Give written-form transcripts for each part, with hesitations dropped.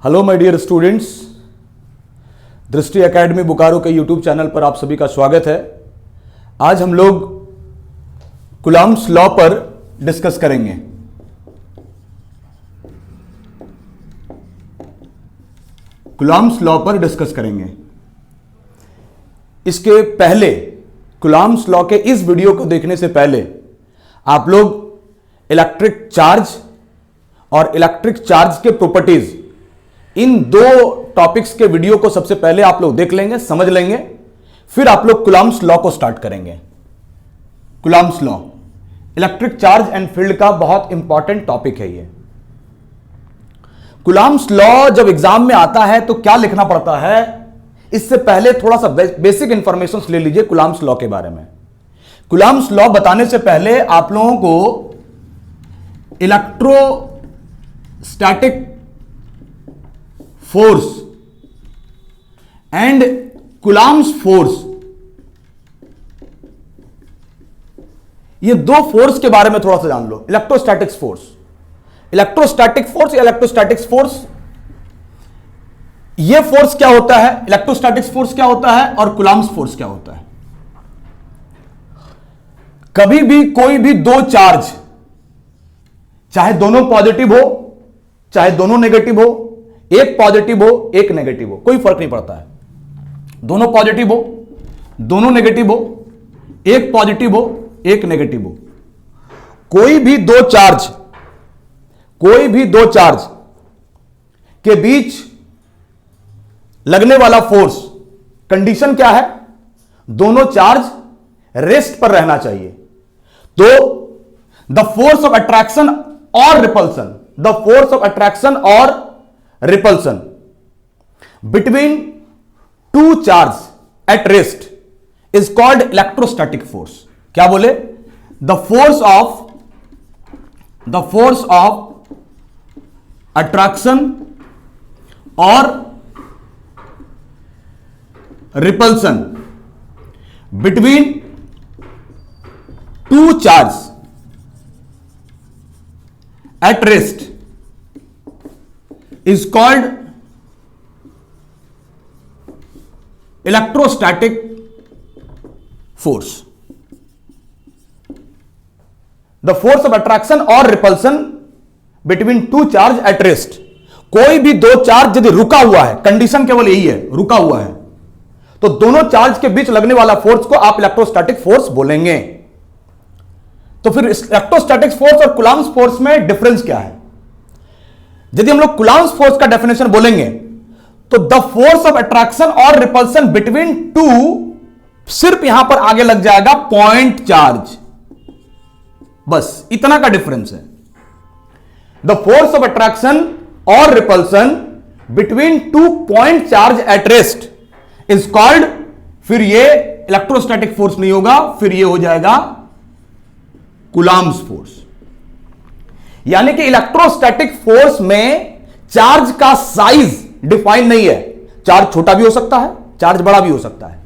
Hello my dear students, दृष्टि academy Bokaro के YouTube channel पर आप सभी का स्वागत है। आज हम लोग कूलॉम्स लॉ पर डिस्कस करेंगे। कूलॉम्स लॉ पर डिस्कस करेंगे। इसके पहले, कूलॉम्स लॉ के इस वीडियो को देखने से पहले आप लोग इलेक्ट्रिक चार्ज और इलेक्ट्रिक चार्ज के प्रॉपर्टीज, इन दो टॉपिक्स के वीडियो को सबसे पहले आप लोग देख लेंगे, समझ लेंगे, फिर आप लोग कूलॉम्स लॉ को स्टार्ट करेंगे। Coulomb's law electric charge and field का बहुत इंपॉर्टेंट टॉपिक है ये। कूलॉम्स लॉ जब एग्जाम में आता है तो क्या लिखना पड़ता है, इससे पहले थोड़ा सा बेसिक इंफॉर्मेशन ले लीजिए कूलॉम्स लॉ के बारे में। कूलॉम्स लॉ बताने से पहले आप लोगों को electrostatic force and Coulomb's force, ये दो फोर्स के बारे में थोड़ा सा जान लो। इलेक्ट्रोस्टैटिक्स फोर्स, इलेक्ट्रोस्टैटिक फोर्स या इलेक्ट्रोस्टैटिक्स फोर्स, ये फोर्स क्या होता है, इलेक्ट्रोस्टैटिक्स फोर्स क्या होता है और कूलॉम्स फोर्स क्या होता है। कभी भी कोई भी दो चार्ज, चाहे दोनों पॉजिटिव हो चाहे दोनों नेगेटिव हो, एक पॉजिटिव हो एक नेगेटिव हो, कोई फर्क नहीं पड़ता है। दोनों पॉजिटिव हो दोनों नेगेटिव हो, एक पॉजिटिव हो एक नेगेटिव हो, कोई भी दो चार्ज के बीच लगने वाला फोर्स, कंडीशन क्या है, दोनों चार्ज रेस्ट पर रहना चाहिए। तो द फोर्स ऑफ अट्रैक्शन और repulsion, the force of attraction और repulsion between two charges at rest is called electrostatic force। क्या बोले, the force of attraction और repulsion between two charges at rest is called electrostatic force। The force of attraction or repulsion between two charge at rest। कोई भी दो charge यदि रुका हुआ है, कंडीशन केवल यही है, रुका हुआ है, तो दोनों चार्ज के बीच लगने वाला फोर्स को आप इलेक्ट्रोस्टैटिक फोर्स बोलेंगे। तो फिर इलेक्ट्रोस्टैटिक फोर्स और कूलॉम्स फोर्स में डिफरेंस क्या है। यदि हम लोग कूलॉम्स फोर्स का डेफिनेशन बोलेंगे तो द फोर्स ऑफ अट्रैक्शन और रिपल्सन बिटवीन टू, सिर्फ यहां पर आगे लग जाएगा पॉइंट चार्ज, बस इतना का डिफरेंस है। द फोर्स ऑफ अट्रैक्शन और repulsion between to point charge at rest is called, फिर ये इलेक्ट्रोस्टैटिक फोर्स नहीं होगा, फिर ये हो जाएगा कूलॉम्स फोर्स। यानी कि इलेक्ट्रोस्टैटिक फोर्स में चार्ज का साइज डिफाइन नहीं है, चार्ज छोटा भी हो सकता है चार्ज बड़ा भी हो सकता है,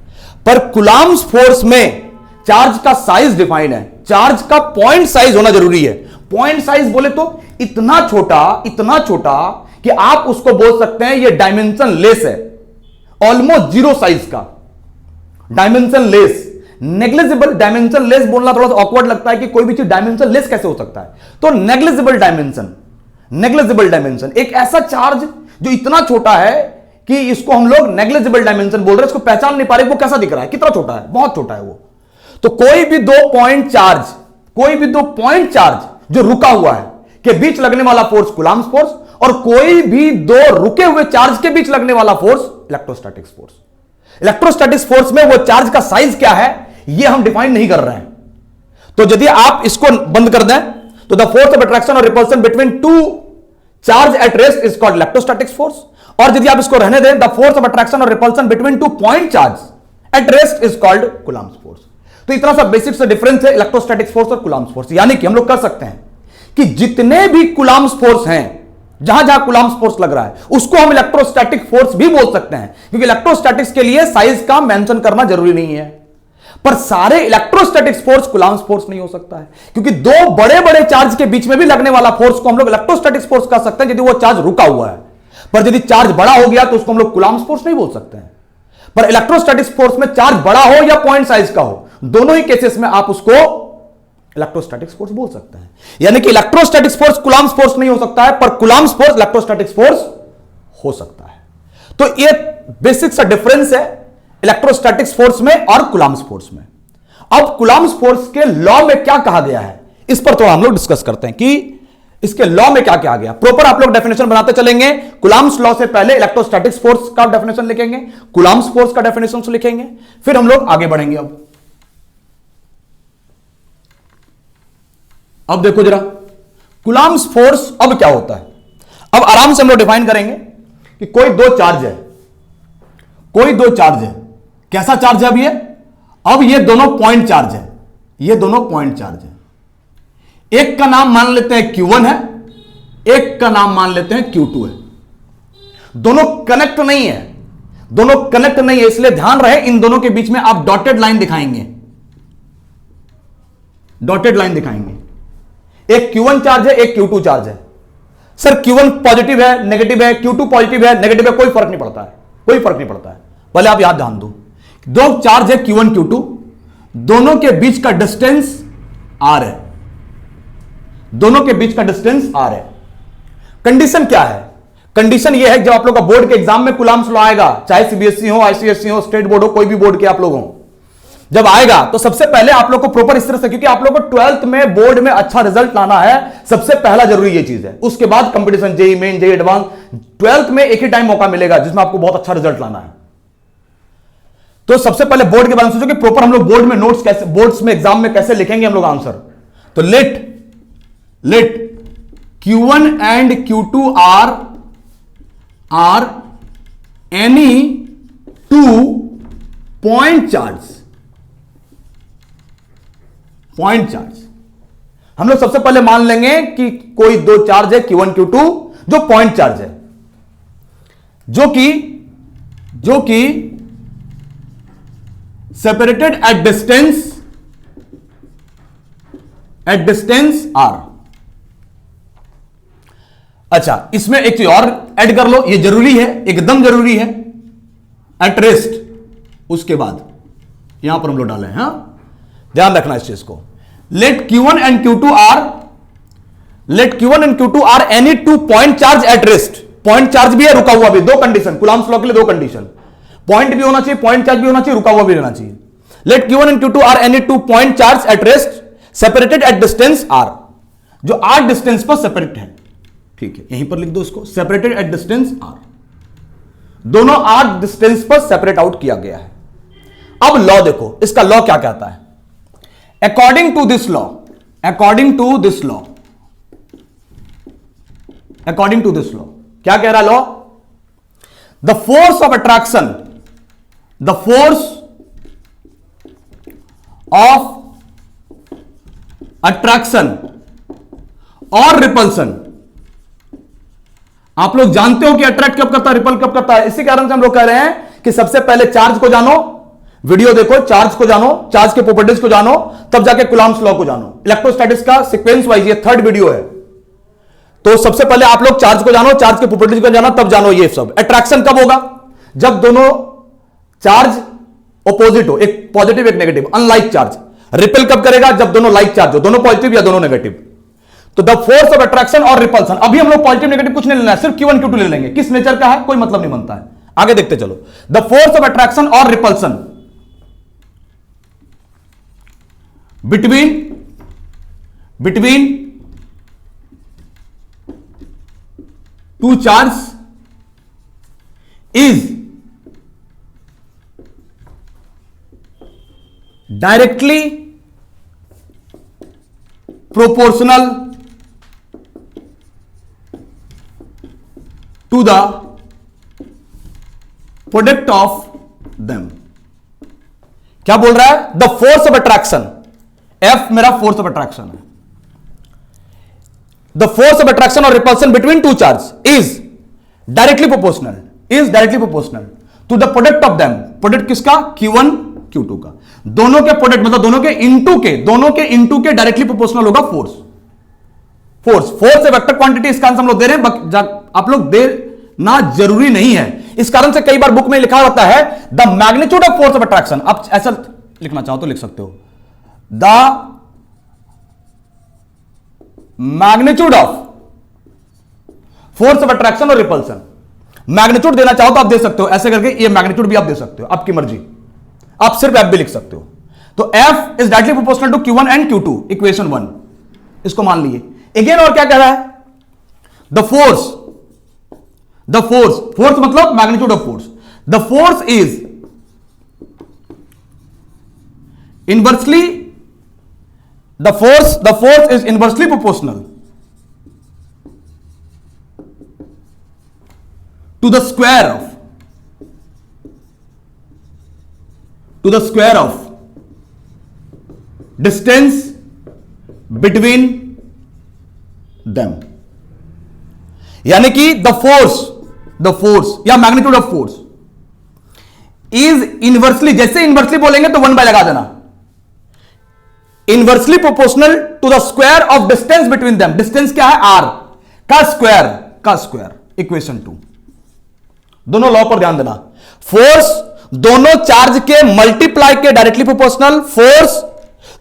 पर कूलॉम्स फोर्स में चार्ज का साइज डिफाइन है, चार्ज का पॉइंट साइज होना जरूरी है। पॉइंट साइज बोले तो इतना छोटा कि आप उसको बोल सकते हैं ये डायमेंशन लेस है, ऑलमोस्ट जीरो साइज का, dimension less. Negligible, dimension less बोलना थोड़ा सा ऑकवर्ड लगता है कि कोई भी चीज डायमेंशन लेस कैसे हो सकता है, तो नेग्लिजिबल डायमेंशन, एक ऐसा चार्ज जो इतना छोटा है कि इसको हम लोग नेग्लिजिबल डायमेंशन बोल रहे हैं, इसको पहचान नहीं पा रहे वो कैसा दिख रहा है, कितना छोटा है, बहुत छोटा है वो। तो कोई भी दो पॉइंट चार्ज जो रुका हुआ है के बीच लगने वाला फोर्स कूलॉम्स फोर्स, और कोई भी दो रुके हुए चार्ज के बीच लगने वाला force electrostatics force. Electrostatics force में वो चार्ज का साइज क्या है ये हम डिफाइन नहीं कर रहे हैं। तो यदि आप इसको बंद कर दें तो द फोर्स ऑफ अट्रैक्शन और repulsion between two charge at rest is called electrostatics force, और यदि आप इसको रहने दें, द फोर्स ऑफ अट्रैक्शन और repulsion between to point charge at rest is called Coulomb's force. तो इतना सा बेसिक से डिफरेंस है इलेक्ट्रोस्टैटिक्स फोर्स और कूलॉम्स फोर्स। यानी कि हम लोग कर सकते हैं कि जितने भी कूलॉम्स फोर्स हैं, जहां जहां कूलॉम्स फोर्स लग रहा है उसको हम इलेक्ट्रोस्टैटिक फोर्स भी बोल सकते हैं, क्योंकि इलेक्ट्रोस्टैटिक्स के लिए साइज का मेंशन करना जरूरी नहीं है। पर सारे इलेक्ट्रोस्टैटिक्स फोर्स कूलॉम्स फोर्स नहीं हो सकता है, क्योंकि दो बड़े बड़े चार्ज के बीच में भी लगने वाला फोर्स को हम लोग इलेक्ट्रोस्टैटिक्स फोर्स कह सकते हैं यदि वो चार्ज रुका हुआ है। पर यदि चार्ज बड़ा हो गया तो उसको हम लोग कूलम्ब फोर्स नहीं बोल सकते हैं। पर इलेक्ट्रोस्टैटिक फोर्स में चार्ज बड़ा हो या पॉइंट साइज का हो, दोनों ही केसेस में आप उसको इलेक्ट्रोस्टैटिक फोर्स बोल सकते हैं। यानी कि इलेक्ट्रोस्टैटिक फोर्स कूलम्ब फोर्स नहीं हो सकता है, पर कूलम्ब फोर्स इलेक्ट्रोस्टैटिक फोर्स हो सकता है। तो ये बेसिक सा डिफरेंस है इलेक्ट्रोस्टैटिक फोर्स में और कूलम्ब फोर्स में। अब कूलम्ब फोर्स के लॉ में क्या कहा गया है, इस पर थोड़ा हम लोग डिस्कस करते हैं कि इसके लॉ में क्या क्या आ गया। प्रॉपर आप लोग डेफिनेशन बनाते चलेंगे। कूलम्ब लॉ से पहले इलेक्ट्रोस्टैटिक फोर्स का डेफिनेशन लिखेंगे, कूलम्ब फोर्स का डेफिनेशन से लिखेंगे, फिर हम लोग आगे बढ़ेंगे। अब देखो जरा कूलम्ब फोर्स अब क्या होता है। अब आराम से हम लोग डिफाइन करेंगे कि कोई दो चार्ज है, कोई दो चार्ज है। कैसा चार्ज है अब ये दोनों पॉइंट चार्ज है, ये दोनों पॉइंट चार्ज है। एक का नाम मान लेते हैं Q1 है, एक का नाम मान लेते हैं Q2 है। दोनों कनेक्ट नहीं है, दोनों कनेक्ट नहीं है, इसलिए ध्यान रहे इन दोनों के बीच में आप डॉटेड लाइन दिखाएंगे, डॉटेड लाइन दिखाएंगे। एक Q1 चार्ज है, एक Q2 चार्ज है। सर Q1 पॉजिटिव है, नेगेटिव है, Q2 पॉजिटिव है, नेगेटिव है, कोई फर्क नहीं पड़ता है, कोई फर्क नहीं पड़ता है। पहले आप याद ध्यान दो, दो चार्ज है Q1 Q2, दोनों के बीच का डिस्टेंस R है, दोनों के बीच का डिस्टेंस R है। कंडीशन क्या है, कंडीशन यह है जब आप लोग का बोर्ड के एग्जाम में कूलम्ब लॉ आएगा, चाहे सीबीएसई हो, आईसीएसई हो, स्टेट बोर्ड हो, कोई भी बोर्ड के आप लोग हो, जब आएगा तो सबसे पहले आप लोग को प्रॉपर इस तरह से, क्योंकि आप लोग को 12th में बोर्ड में अच्छा रिजल्ट लाना है, सबसे पहला जरूरी ये चीज है। उसके बाद competition, JEE main, JEE advance, 12th में एक ही टाइम मौका मिलेगा जिसमें आपको बहुत अच्छा रिजल्ट लाना है। तो सबसे पहले बोर्ड के बारे में सोचो कि प्रॉपर हम लोग बोर्ड में नोट्स कैसे, बोर्ड्स में एग्जाम में कैसे लिखेंगे हम लोग आंसर। तो let Q1 and Q2 are any two point charge, point charge. हम लोग सबसे पहले मान लेंगे कि कोई दो चार्ज है Q1 Q2 जो पॉइंट चार्ज है, जो कि सेपरेटेड एट डिस्टेंस R। अच्छा, इसमें एक चीज और ऐड कर लो, ये जरूरी है, एकदम जरूरी है, एट रेस्ट। उसके बाद यहां पर हम लोग डाले हैं, हाँ ध्यान रखना इस चीज को। Let Q1 and Q2 are any two point charge at rest. Point charge भी है, रुका हुआ भी, दो कंडीशन कूलम्ब लॉ के लिए, दो कंडीशन, पॉइंट भी होना चाहिए, पॉइंट चार्ज भी होना चाहिए, रुका हुआ भी रहना चाहिए। Let Q1 and Q2 are any two point charge at rest separated at distance R, जो R डिस्टेंस पर सेपरेट है, ठीक है, यहीं पर लिख दो इसको, सेपरेटेड एट डिस्टेंस R, दोनों R डिस्टेंस पर सेपरेट आउट किया गया है। अब लॉ देखो, इसका लॉ क्या कहता है। अकॉर्डिंग टू दिस लॉ क्या कह रहा law, the force of attraction और रिपल्सन। आप लोग जानते हो कि अट्रैक्ट कब करता है, रिपल कब करता है। इसी कारण से हम लोग कह रहे हैं कि सबसे पहले चार्ज को जानो, वीडियो देखो, चार्ज को जानो, चार्ज के प्रॉपर्टीज को जानो, तब जाके कूलम्ब लॉ को जानो। इलेक्ट्रोस्टैटिक्स का सीक्वेंस वाइज ये थर्ड वीडियो है। तो सबसे पहले आप लोग चार्ज को जानो, चार्ज के प्रॉपर्टीज को जानो, तब जानो ये सब। अट्रैक्शन कब होगा, जब दोनों चार्ज ऑपोजिट हो, एक पॉजिटिव एक नेगेटिव, अनलाइक चार्ज। रिपेल कब करेगा, जब दोनों लाइक चार्ज हो, दोनों पॉजिटिव या दोनों नेगेटिव। तो द फोर्स ऑफ अट्रैक्शन और रिपल्सन, अभी हम लोग पॉजिटिव नेगेटिव कुछ नहीं लेना है, सिर्फ Q1 Q2 ले लेंगे। किस नेचर का है कोई मतलब नहीं बनता है, आगे देखते चलो। द फोर्स ऑफ अट्रैक्शन और repulsion between two charges is directly proportional to the product of them। क्या बोल रहा है, the force of attraction, F मेरा फोर्स ऑफ अट्रैक्शन है, द फोर्स ऑफ अट्रैक्शन और repulsion between two charge is directly proportional to the product of them. Product किसका, Q1 Q2 का, दोनों के प्रोडक्ट मतलब दोनों के इंटू के डायरेक्टली प्रोपोर्शनल होगा फोर्स। फोर्स ए वेक्टर क्वांटिटी, इसका आंसर हम लोग दे रहे हैं, आप लोग दे ना जरूरी नहीं है। इस कारण से कई बार बुक में लिखा होता है the magnitude of force of attraction. आप ऐसा लिखना चाहो तो लिख सकते हो, the magnitude of force of attraction और रिपल्सन। मैग्नीट्यूड देना चाहो तो आप दे सकते हो ऐसे करके, ये मैग्नीट्यूड भी आप दे सकते हो, आपकी मर्जी। आप सिर्फ एफ भी लिख सकते हो। तो F is directly proportional to Q1 and Q2, equation 1, इसको मान लिए। अगेन और क्या कह रहा है, द फोर्स मतलब magnitude of force, the force is inversely, the force is inversely proportional to the square of distance between them। यानी कि द फोर्स या magnitude of force is inversely, जैसे इनवर्सली बोलेंगे तो 1 बाय लगा देना, inversely proportional to the square of distance between them. Distance क्या है, r का स्क्वायर, इक्वेशन 2। दोनों लॉ पर ध्यान देना। फोर्स दोनों चार्ज के मल्टीप्लाई के डायरेक्टली प्रोपोर्शनल, फोर्स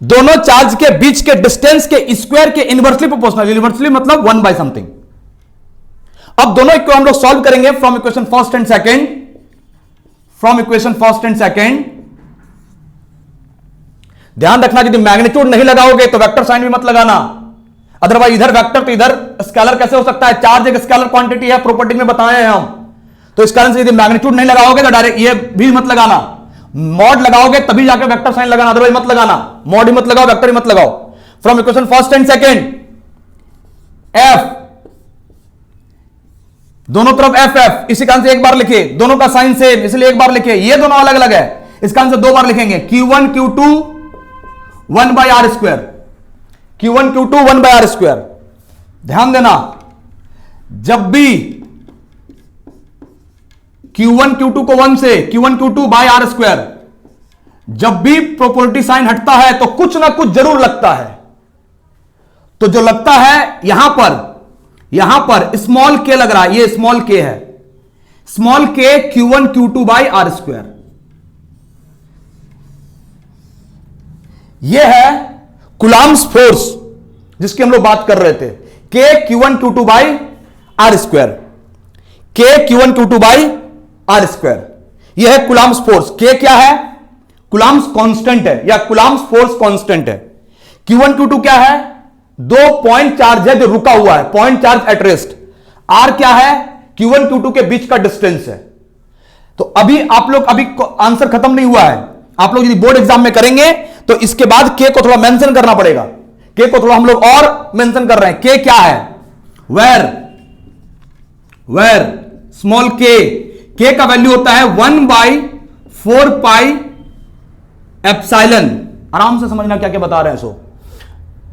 दोनों चार्ज के बीच के डिस्टेंस के स्क्वायर के इनवर्सली प्रोपोर्शनल। इनवर्सली मतलब 1 बाय समथिंग। अब दोनों को हम लोग सॉल्व करेंगे from equation first and second. ध्यान रखना, यदि मैग्नीट्यूड नहीं लगाओगे तो वेक्टर साइन भी मत लगाना, अदरवाइज इधर वेक्टर तो इधर स्केलर कैसे हो सकता है। चार्ज एक स्केलर क्वांटिटी है, प्रॉपर्टी में बताए हैं हम। तो इस कारण से यदि मैग्नीट्यूड नहीं लगाओगे तो डायरेक्ट ये भी मत लगाना, मॉड लगाओगे तभी जाकर वेक्टर साइन लगाना, अदरवाइज मत लगाना। मॉड ही मत लगाओ, वेक्टर ही मत लगाओ। From equation first and second, F दोनों तरफ एफ, इसी कारण से एक बार लिखे, दोनों का साइन सेम इसलिए एक बार लिखे। ये दोनों अलग अलग है, इस कारण से 2 बार लिखेंगे। Q1 Q2 1 by R square, Q1 Q2 1 by R square. ध्यान देना, जब भी Q1 Q2 को 1 से, Q1 Q2 bye R square, जब भी प्रोपोर्टी साइन हटता है तो कुछ ना कुछ जरूर लगता है। तो जो लगता है यहां पर स्मॉल के लग रहा है, ये स्मॉल के है, स्मॉल के Q1 Q2 bye R square. यह है कुलाम्स फोर्स जिसकी हम लोग बात कर रहे थे, के Q1 Q2 bye R square, के Q1 Q2 bye R square. यह है कुलाम्स फोर्स। के क्या है, कुलाम्स कांस्टेंट है या कुलाम्स फोर्स कांस्टेंट है। Q1 Q2 क्या है, 2 पॉइंट चार्ज है जो रुका हुआ है, point charge at rest. R क्या है, Q1 Q2 के बीच का डिस्टेंस है। तो अभी आप लोग, अभी आंसर खत्म नहीं हुआ है, आप लोग यदि बोर्ड एग्जाम में करेंगे तो इसके बाद के को थोड़ा मेंशन करना पड़ेगा। के को थोड़ा हम लोग और मेंशन कर रहे हैं। के क्या है, वेर स्मॉल के का वैल्यू होता है 1/4 पाई एप्सिलॉन। आराम से समझना क्या क्या बता रहे हैं। So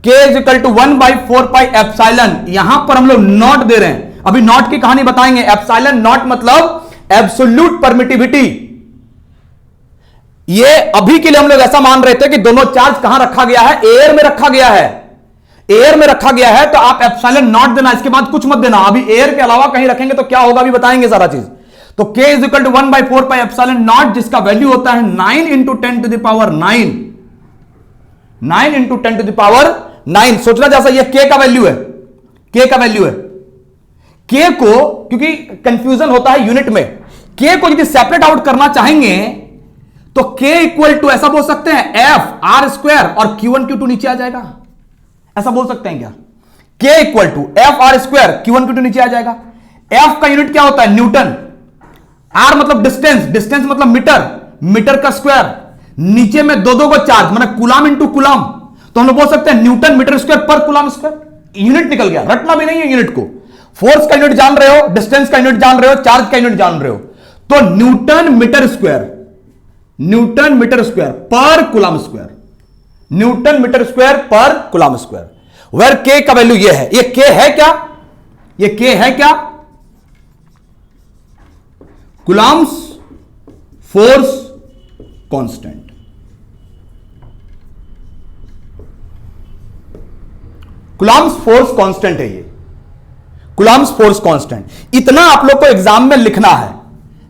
K is equal to 1/4 pi epsilon. यहां पर हम लोग नॉट दे रहे हैं, अभी नॉट की कहानी बताएंगे। एप्सिलॉन नॉट मतलब एब्सोल्यूट परमिटिविटी। ये अभी के लिए हम लोग ऐसा मान रहे थे कि दोनों चार्ज कहां रखा गया है, एयर में रखा गया है, एयर में रखा गया है। तो आप एप्सिलॉन नॉट देना, इसके बाद कुछ मत देना। अभी एयर के अलावा कहीं रखेंगे तो क्या होगा अभी बताएंगे सारा चीज। तो k is equal to 1/4 pi epsilon naught, जिसका वैल्यू होता है 9 × 10⁹ 9 × 10⁹ सोचना जैसा ये k का वैल्यू है, k का वैल्यू है। k को, क्योंकि कंफ्यूजन होता है यूनिट में, k को यदि सेपरेट आउट करना चाहेंगे तो k इक्वल टू ऐसा बोल सकते हैं f r स्क्वायर और Q1 Q2 नीचे आ जाएगा, ऐसा बोल सकते हैं क्या। k equal to f r square, Q1 Q2 नीचे आ जाएगा। f का यूनिट क्या होता है, न्यूटन। r मतलब डिस्टेंस मतलब मीटर का स्क्वायर। नीचे में दो को चार्ज मतलब कुलाम इंटू कुलाम, तो हम लोग बोल सकते हैं न्यूटन मीटर स्क्वायर पर कुलाम स्क्वायर। यूनिट निकल गया, रटना भी नहीं है यूनिट को। फोर्स का यूनिट जान रहे हो, डिस्टेंस का यूनिट जान रहे हो, चार्ज का यूनिट जान रहे हो, तो न्यूटन मीटर स्क्वायर पर coulomb square, newton metre square पर कुलाम स्क्वायर। वेर के का वैल्यू ये है। ये के है क्या, ये के है क्या, Coulomb's force constant. Coulomb's force constant है ये। Coulomb's force constant. इतना आप लोग को एग्जाम में लिखना है।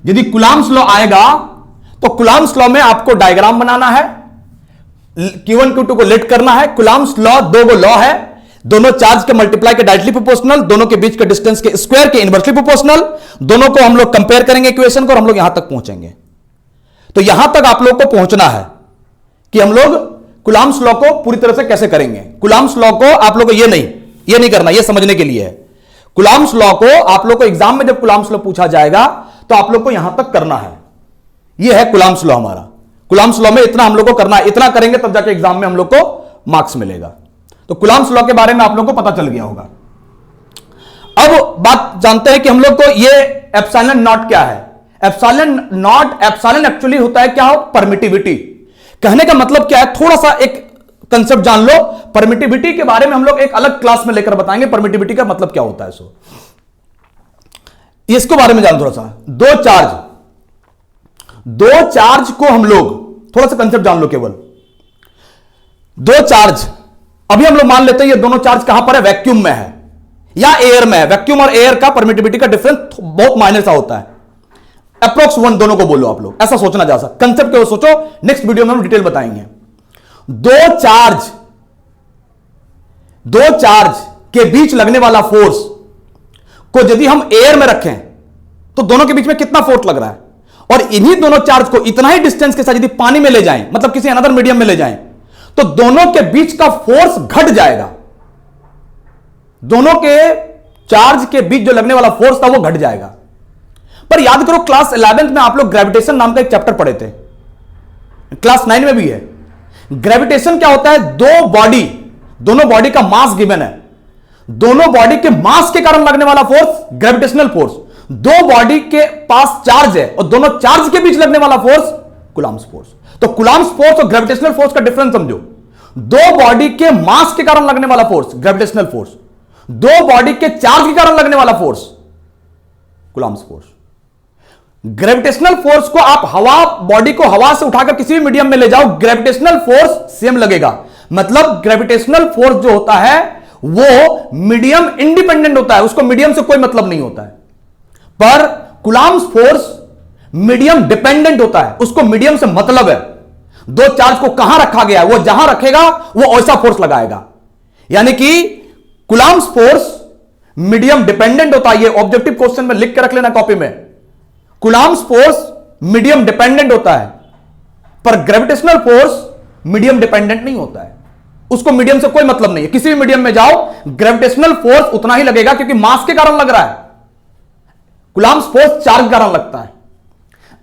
यदि कुलाम्स लॉ आएगा तो कुलाम्स लॉ में आपको डायग्राम बनाना है, Q1 Q2 को लेट करना है। कुलाम्स लॉ दो गो लॉ है, दोनों चार्ज के मल्टीप्लाई के डायरेक्टली प्रोपोर्शनल, दोनों के बीच के डिस्टेंस के स्क्वायर के इनवर्सली प्रोपोर्शनल। दोनों को हम लोग कंपेयर करेंगे इक्वेशन को और हम लोग यहां तक पहुंचेंगे। तो यहां तक आप लोग को पहुंचना है कि हम लोग कुलाम्स लॉ को पूरी तरह से कैसे करेंगे। कुलाम्स लॉ को आप लोग को ये नहीं करना, ये समझने के लिए है। कुलाम्स लॉ को आप लोग को एग्जाम में जब कुलाम्स लॉ पूछा जाएगा तो आप लोग को यहां तक करना है। यह है कुलाम्स लॉ हमारा। कुलाम्स लॉ में इतना हम लोग को करना है, इतना करेंगे तब जाके एग्जाम में हम लोग को मार्क्स मिलेगा। तो कुलाम्स लॉ के बारे में आप लोग को पता चल गया होगा। अब बात जानते हैं कि हम लोग को ये एप्सिलॉन नॉट क्या है। एप्सिलॉन एक्चुअली होता है क्या, परमिटिविटी। कहने का मतलब क्या है, थोड़ा सा एक कंसेप्ट जान लो। परमिटिविटी के बारे में हम लोग एक अलग क्लास में लेकर बताएंगे, परमिटिविटी का मतलब क्या होता है। इसके बारे में जान थोड़ा सा। दो चार्ज को हम लोग थोड़ा सा कंसेप्ट जान लो। केवल दो चार्ज, अभी हम लोग मान लेते हैं ये दोनों चार्ज कहां पर है, वैक्यूम में है या एयर में है। वैक्यूम और एयर का परमिटिविटी का डिफरेंस बहुत माइनर सा होता है, अप्रोक्स 1 दोनों को बोलो आप लोग, ऐसा सोचना जा सकता। कंसेप्ट केवल सोचो, नेक्स्ट वीडियो में हम डिटेल बताएंगे। दो चार्ज के बीच लगने वाला फोर्स को यदि हम एयर में रखें तो दोनों के बीच में कितना फोर्स लग रहा है, और इन्हीं दोनों चार्ज को इतना ही डिस्टेंस के साथ यदि पानी में ले जाएं, मतलब किसी अनदर मीडियम में ले जाएं, तो दोनों के बीच का फोर्स घट जाएगा। दोनों के चार्ज के बीच जो लगने वाला फोर्स था वो घट जाएगा। पर याद करो, क्लास 11th में आप लोग ग्रेविटेशन नाम का एक चैप्टर पढ़े थे, क्लास 9 में भी है। ग्रेविटेशन क्या होता है, दोनों बॉडी का मास गिवन है, दोनों बॉडी के मास के कारण लगने वाला फोर्स ग्रेविटेशनल फोर्स। दो बॉडी के पास चार्ज है और दोनों चार्ज के बीच लगने वाला फोर्स कुलाम्स फोर्स। तो कुलाम्स फोर्स और ग्रेविटेशनल फोर्स का डिफरेंस समझो। दो बॉडी के मास के कारण लगने वाला फोर्स ग्रेविटेशनल फोर्स, दो बॉडी के चार्ज के कारण लगने वाला force Coulomb's force. Gravitational force को आप बॉडी को हवा से उठाकर किसी भी मीडियम में ले जाओ, ग्रेविटेशनल फोर्स सेम लगेगा। मतलब ग्रेविटेशनल फोर्स जो होता है वो मीडियम इंडिपेंडेंट होता है, उसको मीडियम से कोई मतलब नहीं होता है। पर कुलाम्स फोर्स मीडियम डिपेंडेंट होता है, उसको मीडियम से मतलब है। दो चार्ज को कहां रखा गया है, वो जहां रखेगा वो ऐसा फोर्स लगाएगा। यानी कि कुलाम्स फोर्स मीडियम डिपेंडेंट होता है। ये ऑब्जेक्टिव क्वेश्चन में लिख के रख लेना कॉपी में। कुलाम्स फोर्स मीडियम डिपेंडेंट होता है, पर ग्रेविटेशनल फोर्स मीडियम डिपेंडेंट नहीं होता है, उसको मीडियम से कोई मतलब नहीं है। किसी भी मीडियम में जाओ ग्रेविटेशनल फोर्स उतना ही लगेगा, क्योंकि मास के कारण लग रहा है। कुलाम्स फोर्स चार्ज के कारण लगता है।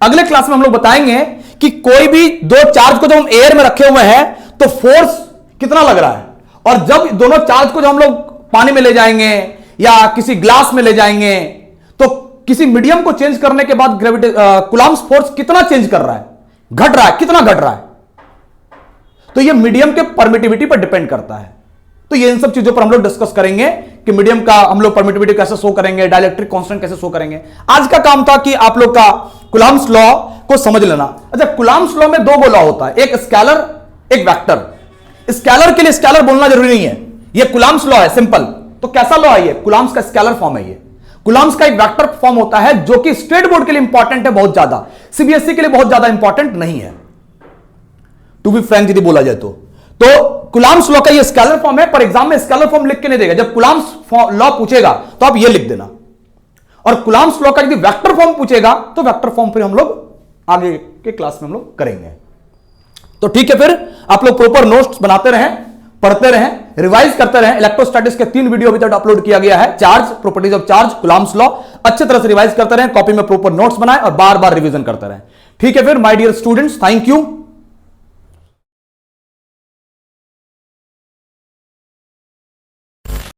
अगले क्लास में हम लोग बताएंगे कि कोई भी दो चार्ज को जब हम एयर में रखे हुए हैं तो फोर्स कितना लग रहा है, और जब दोनों चार्ज को जब हम लोग पानी में ले जाएंगे या किसी ग्लास में ले जाएंगे तो किसी मीडियम को चेंज करने के बाद कुलाम्स फोर्स कितना चेंज कर रहा है, घट रहा है, कितना घट रहा है। तो ये मीडियम के परमिटिविटी पर डिपेंड करता है। तो ये इन सब चीजों पर हम लोग डिस्कस करेंगे कि मीडियम का हम लोग परमिटिविटी कैसे शो करेंगे, डाइलेक्ट्रिक कांस्टेंट कैसे शो करेंगे। आज का काम था कि आप लोग का कुलाम्स लॉ को समझ लेना। अच्छा, कुलाम्स लॉ में दो गो लॉ होता है, एक स्केलर एक वेक्टर। स्केलर के लिए स्केलर बोलना जरूरी नहीं है, ये कुलाम्स लॉ है सिंपल। तो कैसा लॉ है ये, कुलाम्स का स्केलर फॉर्म है। ये कुलाम्स का एक वेक्टर फॉर्म होता है जो कि स्टेट बोर्ड के लिए इंपॉर्टेंट है, बहुत ज्यादा। सीबीएसई के लिए बहुत ज्यादा इंपॉर्टेंट नहीं है, टू बी फ्रैंक यदि बोला जाए तो कुलाम्स लॉ का ये स्केलर फॉर्म है, पर एग्जाम में स्केलर फॉर्म लिख के नहीं देगा। जब कुलाम्स लॉ पूछेगा तो आप ये लिख देना, और कुलाम्स लॉ का यदि वेक्टर फॉर्म पूछेगा तो वेक्टर फॉर्म फिर हम लोग आगे के क्लास में हम लोग करेंगे। तो ठीक है, फिर आप लोग प्रॉपर नोट्स बनाते रहें, पढ़ते रहें, रिवाइज करते रहें। इलेक्ट्रोस्टैटिक्स के 3 वीडियो अभी तक अपलोड किया गया है, charge, properties of charge, Coulomb's law. अच्छे तरह से रिवाइज करते रहें, कॉपी में प्रॉपर नोट्स बनाएं और बार बार रिवीजन करते रहें। ठीक है फिर my dear students, thank you.